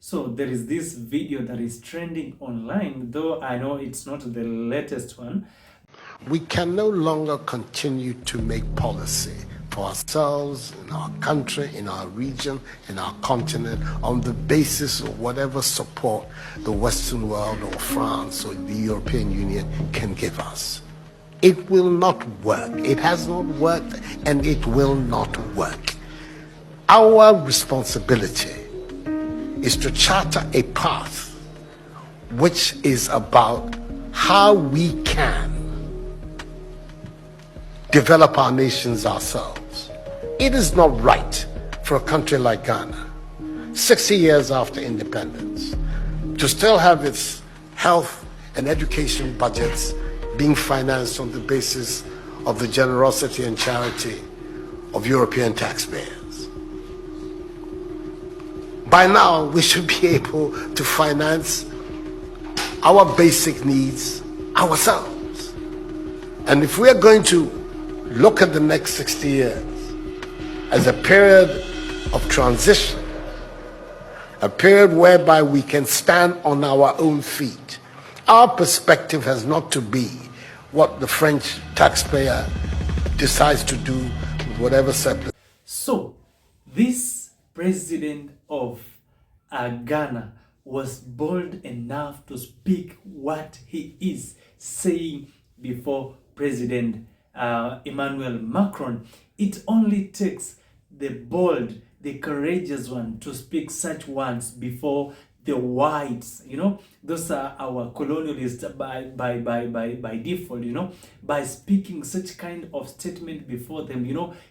So there is this video that is trending online, though I know it's not the latest one. We can no longer continue to make policy for ourselves, in our country, in our region, in our continent, on the basis of whatever support the Western world or France or the European Union can give us. It will not work. It has not worked, and it will not work. Our responsibility is to charter a path which is about how we can develop our nations ourselves. It is not right for a country like Ghana, 60 years after independence, to still have its health and education budgets being financed on the basis of the generosity and charity of European taxpayers. By now, we should be able to finance our basic needs ourselves. And if we are going to look at the next 60 years as a period of transition, a period whereby we can stand on our own feet, our perspective has not to be what the French taxpayer decides to do with whatever surplus. So this president of Ghana was bold enough to speak what he is saying before President Emmanuel Macron. It only takes the bold, the courageous one to speak such words before the whites. Those are our colonialists by default. By speaking such kind of statement before them,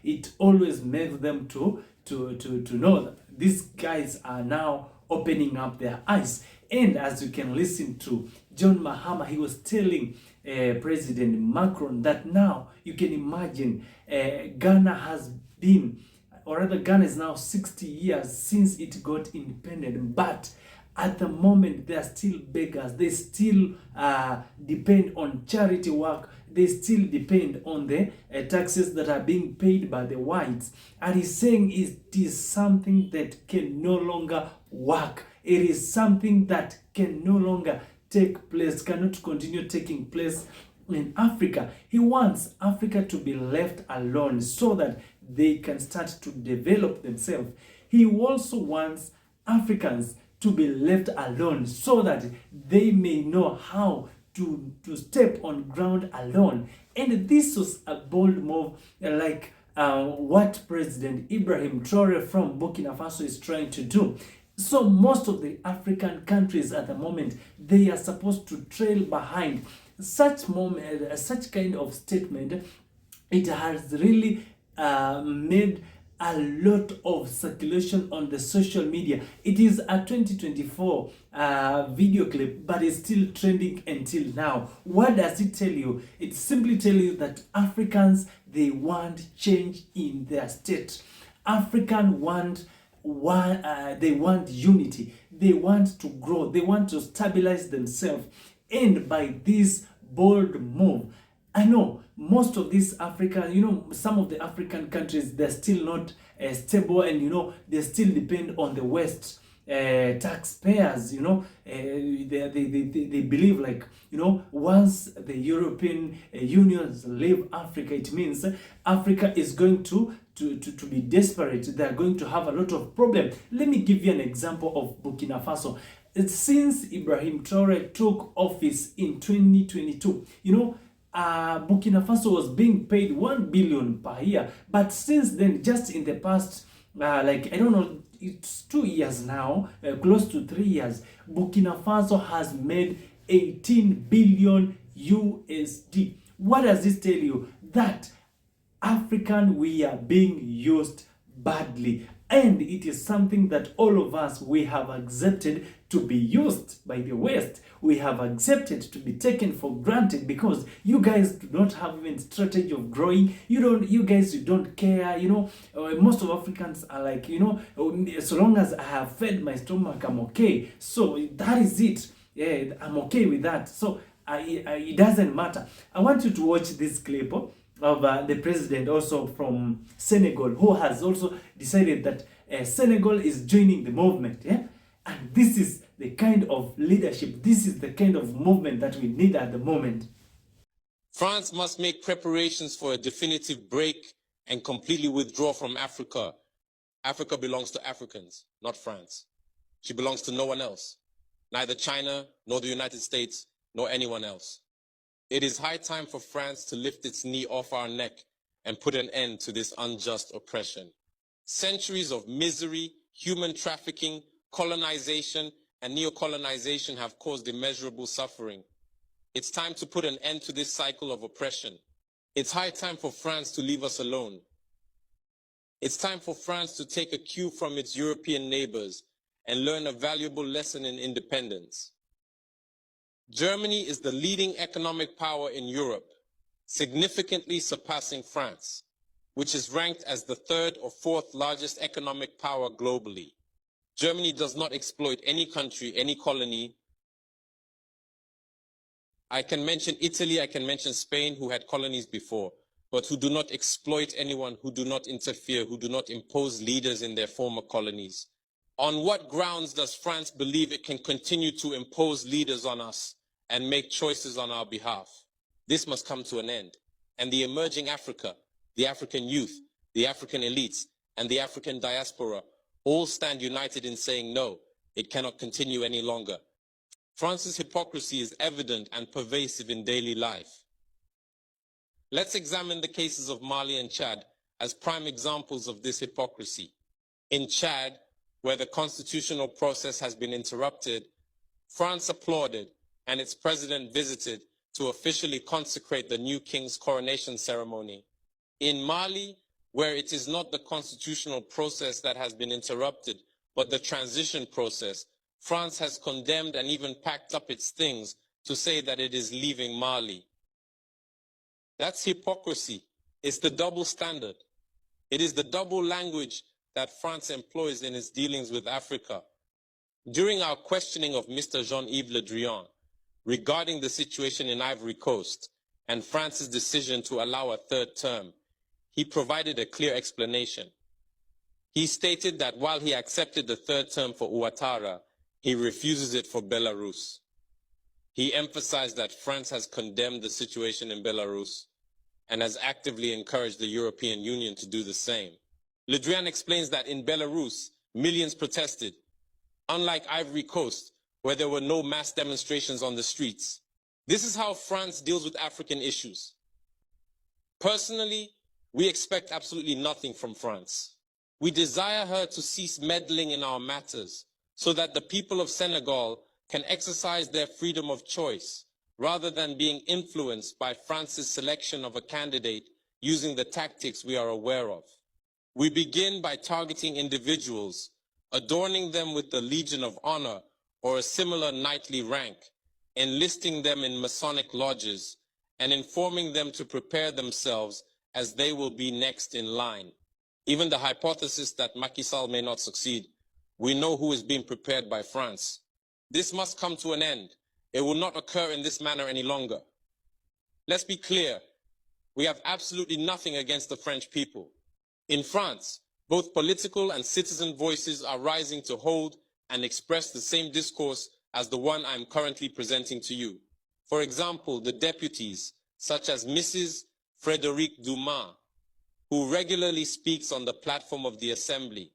it always makes them to know that these guys are now opening up their eyes. And as you can listen to John Mahama, he was telling President Macron that now you can imagine Ghana has been, or rather Ghana is now 60 years since it got independent, but at the moment they are still beggars. They still depend on charity work. They still depend on the taxes that are being paid by the whites. And he's saying it is something that can no longer work. It is something that can no longer take place, cannot continue taking place in Africa. He wants Africa to be left alone so that they can start to develop themselves. He also wants Africans to be left alone so that they may know how to step on ground alone. And this was a bold move, like what President Ibrahim Traore from Burkina Faso is trying to do. So most of the African countries at the moment, they are supposed to trail behind such kind of statement. It has really made a lot of circulation on the social media. It is a 2024 video clip, but it's still trending until now. What does it tell you? It simply tells you that Africans, they want change in their state. Africans they want unity. They want to grow. They want to stabilize themselves. And by this bold move, I know most of these African, some of the African countries, they're still not stable, and they still depend on the West taxpayers. They believe, like, once the European unions leave Africa, it means Africa is going to be desperate. They are going to have a lot of problems. Let me give you an example of Burkina Faso. Since Ibrahim Traore took office in 2022, Burkina Faso was being paid 1 billion per year, but since then, just in the past, it's 2 years now, close to 3 years, Burkina Faso has made 18 billion USD. What does this tell you? That we are being used badly. And it is something that all of us, we have accepted to be used by the West. We have accepted to be taken for granted because you guys do not have even strategy of growing. You guys don't care. Most of Africans are like, so long as I have fed my stomach, I'm okay. So that is it. Yeah, I'm okay with that. So it doesn't matter. I want you to watch this clip of the president also from Senegal, who has also decided that Senegal is joining the movement. Yeah, and this is the kind of leadership, this is the kind of movement that we need at the moment. France must make preparations for a definitive break and completely withdraw from Africa. Africa belongs to Africans, not France. She belongs to no one else, neither China, nor the United States, nor anyone else. It is high time for France to lift its knee off our neck and put an end to this unjust oppression. Centuries of misery, human trafficking, colonization, and neocolonization have caused immeasurable suffering. It's time to put an end to this cycle of oppression. It's high time for France to leave us alone. It's time for France to take a cue from its European neighbors and learn a valuable lesson in independence. Germany is the leading economic power in Europe, significantly surpassing France, which is ranked as the third or fourth largest economic power globally. Germany does not exploit any country, any colony. I can mention Italy, I can mention Spain, who had colonies before, but who do not exploit anyone, who do not interfere, who do not impose leaders in their former colonies. On what grounds does France believe it can continue to impose leaders on us and make choices on our behalf? This must come to an end. And the emerging Africa, the African youth, the African elites, and the African diaspora all stand united in saying no, it cannot continue any longer. France's hypocrisy is evident and pervasive in daily life. Let's examine the cases of Mali and Chad as prime examples of this hypocrisy. In Chad, where the constitutional process has been interrupted, France applauded and its president visited to officially consecrate the new king's coronation ceremony. In Mali, where it is not the constitutional process that has been interrupted, but the transition process, France has condemned and even packed up its things to say that it is leaving Mali. That's hypocrisy. It's the double standard. It is the double language that France employs in its dealings with Africa. During our questioning of Mr. Jean-Yves Le Drian regarding the situation in Ivory Coast and France's decision to allow a third term, he provided a clear explanation. He stated that while he accepted the third term for Ouattara, he refuses it for Belarus. He emphasized that France has condemned the situation in Belarus and has actively encouraged the European Union to do the same. Le Drian explains that in Belarus, millions protested, unlike Ivory Coast, where there were no mass demonstrations on the streets. This is how France deals with African issues. Personally, we expect absolutely nothing from France. We desire her to cease meddling in our matters so that the people of Senegal can exercise their freedom of choice rather than being influenced by France's selection of a candidate using the tactics we are aware of. We begin by targeting individuals, adorning them with the Legion of Honor or a similar knightly rank, enlisting them in Masonic lodges, and informing them to prepare themselves as they will be next in line. Even the hypothesis that Macky Sall may not succeed, we know who is being prepared by France. This must come to an end. It will not occur in this manner any longer. Let's be clear. We have absolutely nothing against the French people. In France, both political and citizen voices are rising to hold and express the same discourse as the one I am currently presenting to you. For example, the deputies, such as Mrs. Frédérique Dumas, who regularly speaks on the platform of the Assembly,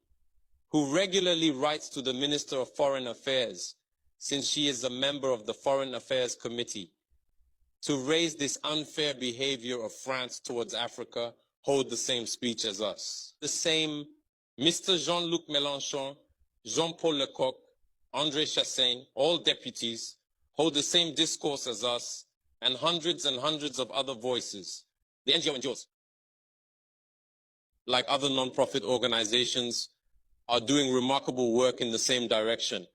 who regularly writes to the Minister of Foreign Affairs, since she is a member of the Foreign Affairs Committee, to raise this unfair behavior of France towards Africa, hold the same speech as us. The same Mr. Jean-Luc Mélenchon, Jean-Paul Lecoq, André Chassaigne, all deputies, hold the same discourse as us, and hundreds of other voices. The NGOs, like other non-profit organizations, are doing remarkable work in the same direction.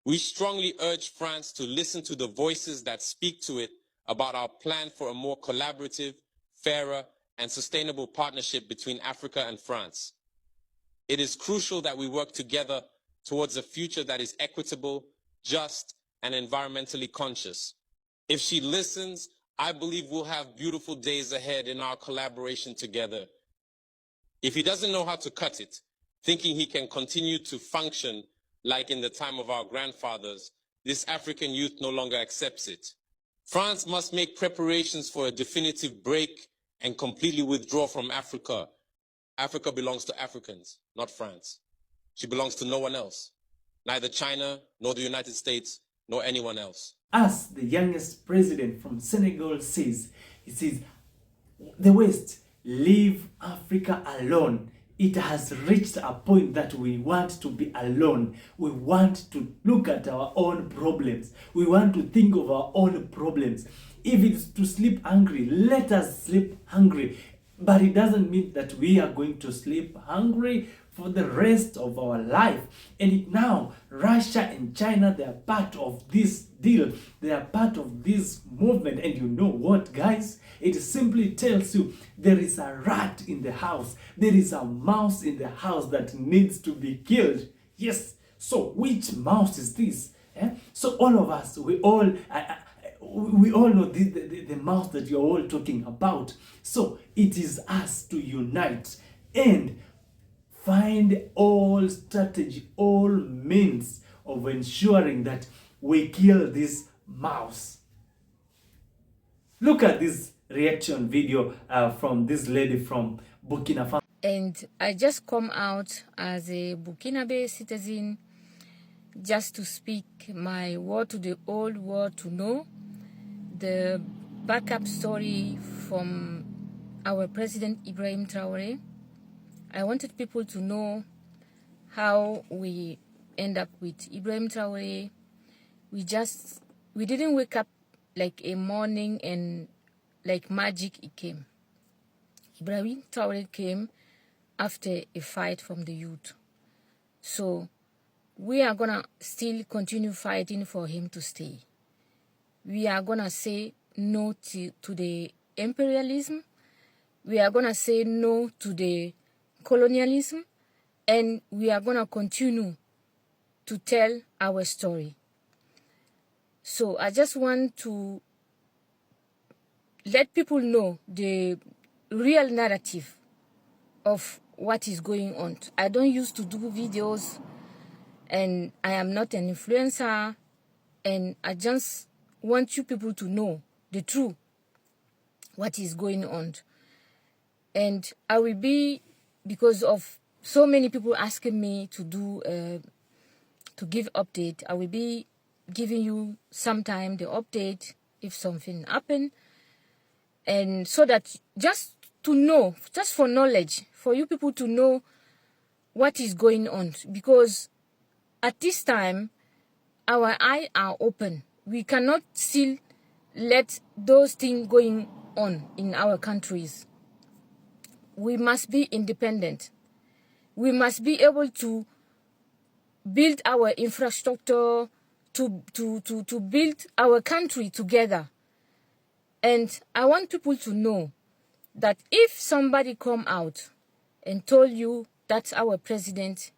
We strongly urge France to listen to the voices that speak to it about our plan for a more collaborative, fairer, and sustainable partnership between Africa and France. It is crucial that we work together towards a future that is equitable, just, and environmentally conscious. If she listens, I believe we'll have beautiful days ahead in our collaboration together. If he doesn't know how to cut it, thinking he can continue to function like in the time of our grandfathers, this African youth no longer accepts it. France must make preparations for a definitive break and completely withdraw from Africa. Africa belongs to Africans, not France. She belongs to no one else, neither China, nor the United States, nor anyone else. As the youngest president from Senegal says, he says, the West, leave Africa alone. It has reached a point that we want to be alone. We want to look at our own problems. We want to think of our own problems. If it's to sleep hungry, let us sleep hungry. But it doesn't mean that we are going to sleep hungry for the rest of our life. And now, Russia and China, they are part of this deal. They are part of this movement. And you know what, guys? It simply tells you there is a rat in the house. There is a mouse in the house that needs to be killed. Yes. So which mouse is this? So all of us, we all know the mouse that you're all talking about. So it is us to unite and find all strategy, all means of ensuring that we kill this mouse. Look at this reaction video from this lady from Burkina Faso. And I just come out as a Burkinabe citizen just to speak my word to the old world to know the backup story from our president Ibrahim Traore. I wanted people to know how we end up with Ibrahim Traore. We didn't wake up like a morning and like magic it came. Ibrahim Traore came after a fight from the youth. So we are gonna still continue fighting for him to stay. We are gonna say no to the imperialism. We are gonna say no to the colonialism, and we are gonna continue to tell our story. So I just want to let people know the real narrative of what is going on. I don't used to do videos, and I am not an influencer, and I just want you people to know the truth, what is going on. And I will be, because of so many people asking me to do, to give update, I will be giving you sometime the update if something happen. And so that just to know, just for knowledge, for you people to know what is going on. Because at this time, our eyes are open. We cannot still let those things going on in our countries. We must be independent. We must be able to build our infrastructure, to build our country together. And I want people to know that if somebody come out and told you that our president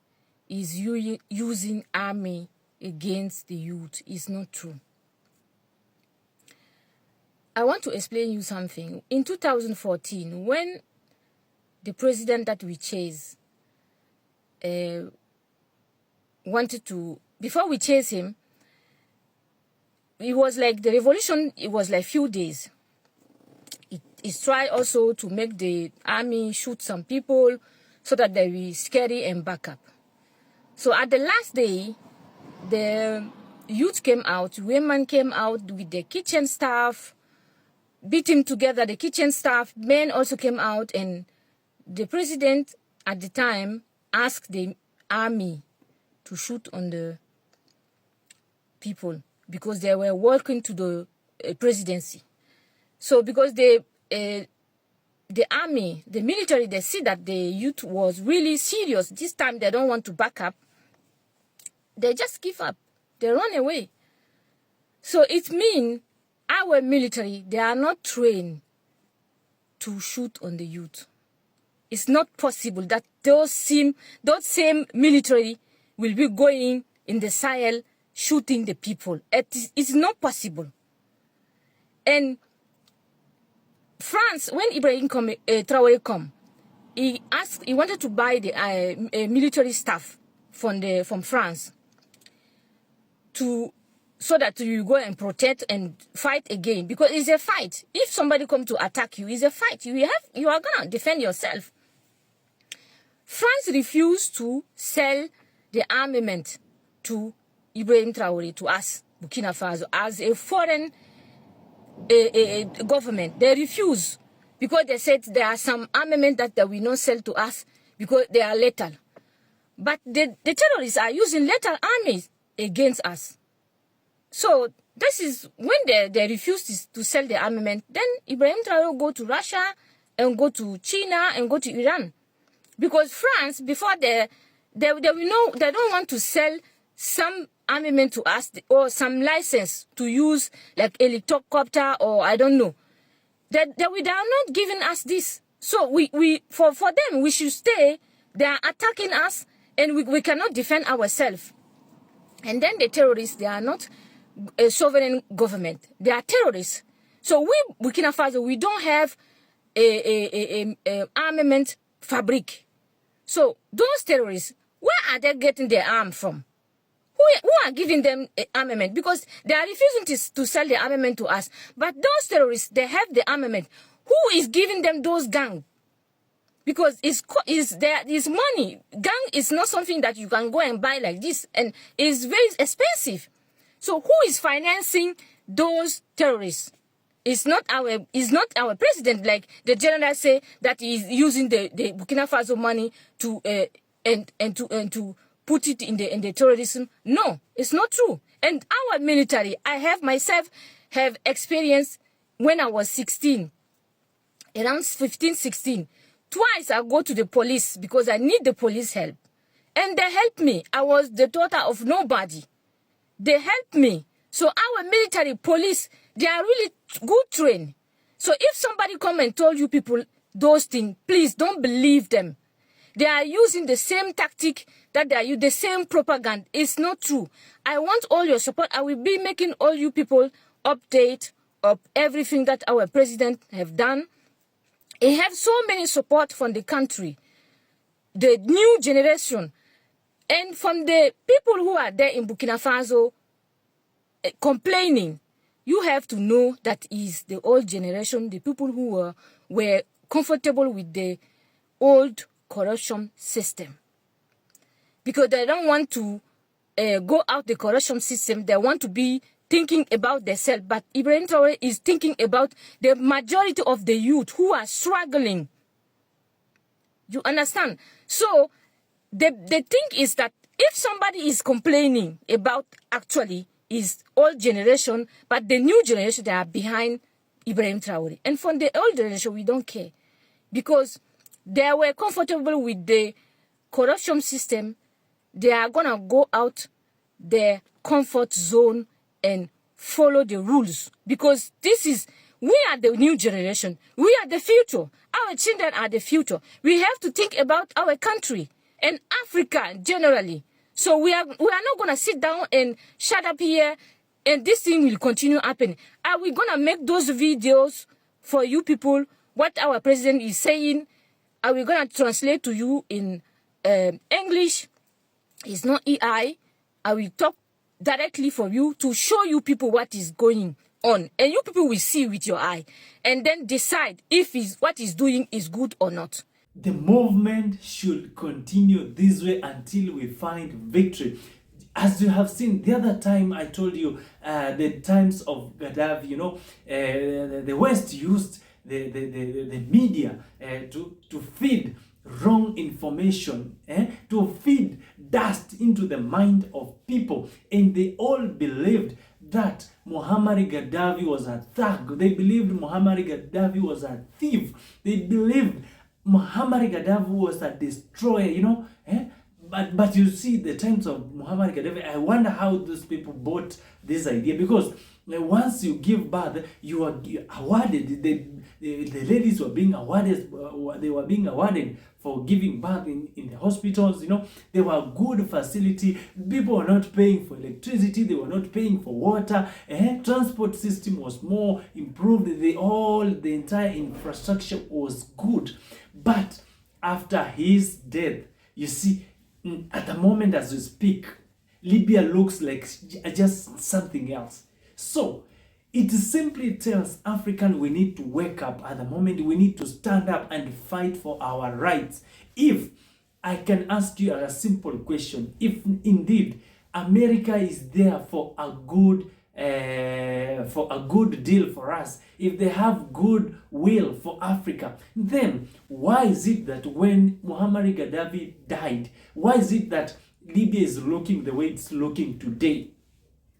is using army against the youth, it's not true. I want to explain you something. In 2014, when the president that we chase wanted to, before we chase him, it was like the revolution, it was like few days. It tried also to make the army shoot some people so that they will scary and back up. So at the last day, the youth came out, women came out with the kitchen staff, beat him together, the kitchen staff, men also came out, and the president at the time asked the army to shoot on the people because they were working to the presidency. So because the army, the military, they see that the youth was really serious. This time they don't want to back up. They just give up. They run away. So it means our military, they are not trained to shoot on the youth. It's not possible that those same military will be going in the Sahel shooting the people. It's not possible. And France, when Ibrahim Traore come, he wanted to buy the military staff from France. so that you go and protect and fight again, because it's a fight. If somebody come to attack you, it's a fight. You are gonna defend yourself. France refused to sell the armament to Ibrahim Traore, to us, Burkina Faso, as a foreign government. They refuse because they said there are some armament that will not sell to us because they are lethal. But the terrorists are using lethal armies against us. So this is when they refuse to sell the armament. Then Ibrahim Traore go to Russia and go to China and go to Iran, because France, before they will know, they don't want to sell some armament to us or some license to use like helicopter or I don't know. They are not giving us this. So for them we should stay. They are attacking us and we cannot defend ourselves. And then the terrorists, they are not a sovereign government. They are terrorists. So we, Burkina Faso, we don't have a armament fabric. So those terrorists, where are they getting their arm from? Who are giving them armament? Because they are refusing to sell the armament to us. But those terrorists, they have the armament. Who is giving them those guns? Because there is money. Gun is not something that you can go and buy like this, and it's very expensive. So who is financing those terrorists? It's not our president, like the general say that he is using the Burkina Faso money to to put it in the terrorism. No, it's not true. And our military, I have myself have experience when I was 16, around 15, 16. Twice I go to the police because I need the police help. And they helped me. I was the daughter of nobody. They helped me. So our military police, they are really good trained. So if somebody come and told you people those things, please don't believe them. They are using the same tactic that they are using, the same propaganda. It's not true. I want all your support. I will be making all you people update of everything that our president have done. He have so many support from the country, the new generation, and from the people who are there in Burkina Faso complaining. You have to know that is the old generation, the people who were comfortable with the old corruption system. Because they don't want to go out the corruption system. They want to be thinking about themselves. But Ibrahim Traore is thinking about the majority of the youth who are struggling. You understand? So the thing is that if somebody is complaining about actually is old generation, but the new generation, they are behind Ibrahim Traore. And from the old generation, we don't care. Because they were comfortable with the corruption system. They are going to go out their comfort zone and follow the rules. Because we are the new generation. We are the future. Our children are the future. We have to think about our country and Africa generally. So we are not going to sit down and shut up here and this thing will continue happening. Are we going to make those videos for you people, what our president is saying? Are we going to translate to you in English? It's not AI. I will talk directly for you to show you people what is going on. And you people will see with your eye. And then decide if what he's doing is good or not. The movement should continue this way until we find victory. As you have seen, the other time I told you, the times of Gaddafi, you know, the West used the media to feed wrong information, to feed dust into the mind of people. And they all believed that Muammar Gaddafi was a thug. They believed Muammar Gaddafi was a thief. They believed Muammar Gaddafi was a destroyer, you know. But you see the times of Muammar Gaddafi, I wonder how those people bought this idea, because once you give birth, you are awarded. The ladies were being awarded. They were being awarded for giving birth in the hospitals. You know, they were good facility. People were not paying for electricity. They were not paying for water. Transport system was more improved. The entire infrastructure was good. But after his death, you see, at the moment as we speak, Libya looks like just something else. So it simply tells African we need to wake up at the moment. We need to stand up and fight for our rights. If I can ask you a simple question, if indeed America is there for a good deal for us, if they have good will for Africa, then why is it that when Muammar Gaddafi died, why is it that Libya is looking the way it's looking today?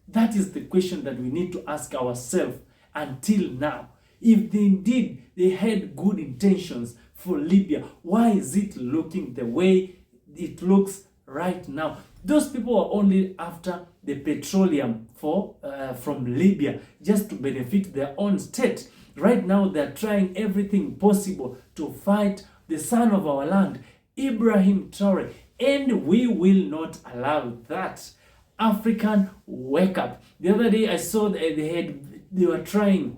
That is the question that we need to ask ourselves until now. If indeed they had good intentions for Libya, why is it looking the way it looks right now? Those people are only after the petroleum from Libya just to benefit their own state. Right now they're trying everything possible to fight the son of our land, Ibrahim Traore, and we will not allow that. African, wake up. The other day I saw they were trying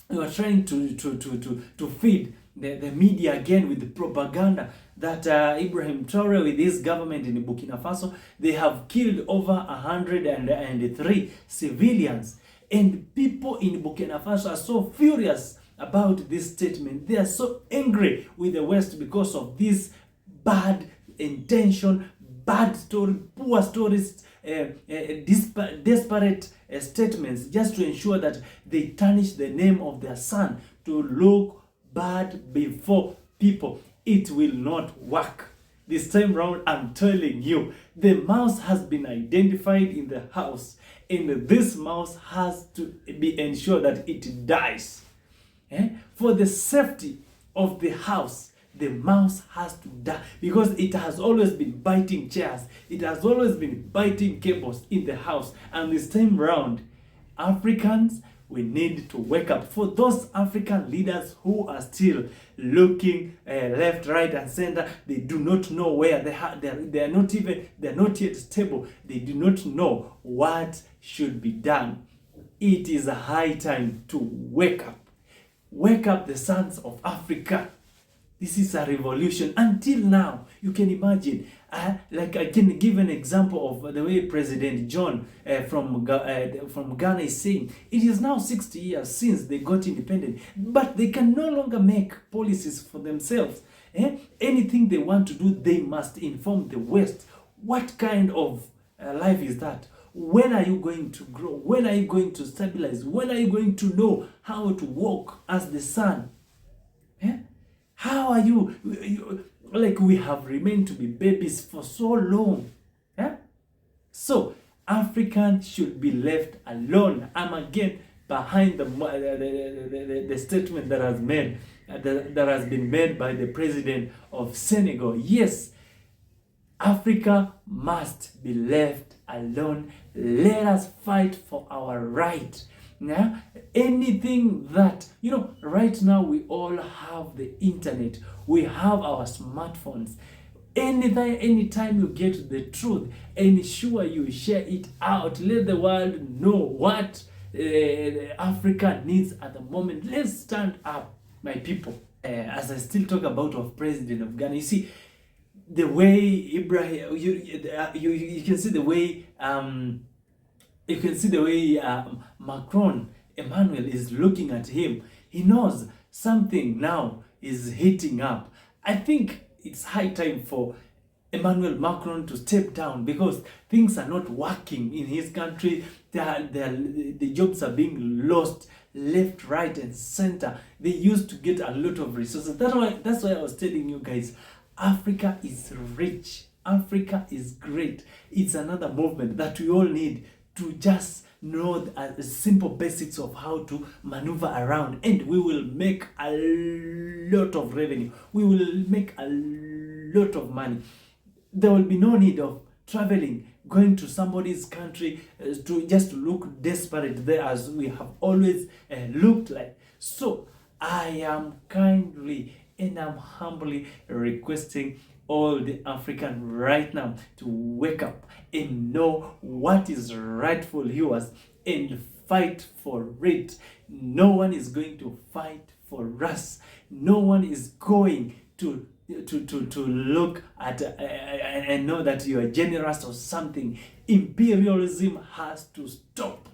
to feed the media again with the propaganda that Ibrahim Traore with his government in Burkina Faso, they have killed over 103 civilians. And people in Burkina Faso are so furious about this statement. They are so angry with the West because of this bad intention, bad story, poor stories, desperate statements just to ensure that they tarnish the name of their son to look bad before people. It will not work. This time round, I'm telling you, the mouse has been identified in the house, and this mouse has to be ensured that it dies. For the safety of the house, the mouse has to die, because it has always been biting chairs, it has always been biting cables in the house. And this time round, Africans, we need to wake up. For those African leaders who are still looking left, right, and center, they do not know where they're not yet stable. They do not know what should be done. It is a high time to wake up. Wake up, the sons of Africa. This is a revolution. Until now, you can imagine, like I can give an example of the way President John from Ghana is saying, it is now 60 years since they got independent, but they can no longer make policies for themselves. Anything they want to do, they must inform the West. What kind of life is that? When are you going to grow? When are you going to stabilize? When are you going to know how to walk as the sun? How are you like we have remained to be babies for so long? So Africans should be left alone. I'm again behind the statement that has been made by the president of Senegal. Yes, Africa must be left alone. Let us fight for our right. Now, anything that, right now we all have the internet, we have our smartphones. Anytime you get the truth, ensure you share it out. Let the world know what Africa needs at the moment. Let's stand up, my people. As I still talk about of president of Ghana, you see the way Ibrahim, you can see the way Macron, Emmanuel, is looking at him. He knows something now is heating up. I think it's high time for Emmanuel Macron to step down, because things are not working in his country. The jobs are being lost left, right, and center. They used to get a lot of resources. That's why I was telling you guys, Africa is rich. Africa is great. It's another movement that we all need to just know the simple basics of how to maneuver around, and we will make a lot of revenue. We will make a lot of money. There will be no need of traveling, going to somebody's country to just look desperate there, as we have always looked like. So I am kindly and I'm humbly requesting all the African right now to wake up and know what is rightful yours and fight for it. No one is going to fight for us. No one is going to look at and know that you are generous or something. Imperialism has to stop.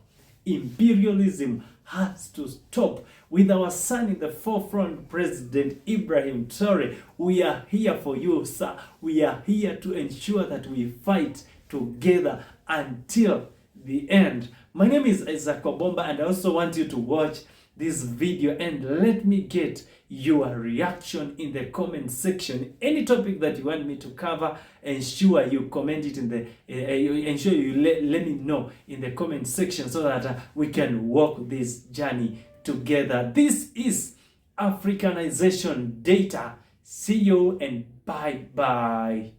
Imperialism has to stop. With our son in the forefront, President Ibrahim Traore, we are here for you, sir. We are here to ensure that we fight together until the end. My name is Isaac Obomba, and I also want you to watch this video and let me get your reaction in the comment section. Any topic that you want me to cover, ensure you comment it in the ensure you let me know in the comment section so that we can walk this journey together. This is Africanization Data. See you and bye bye.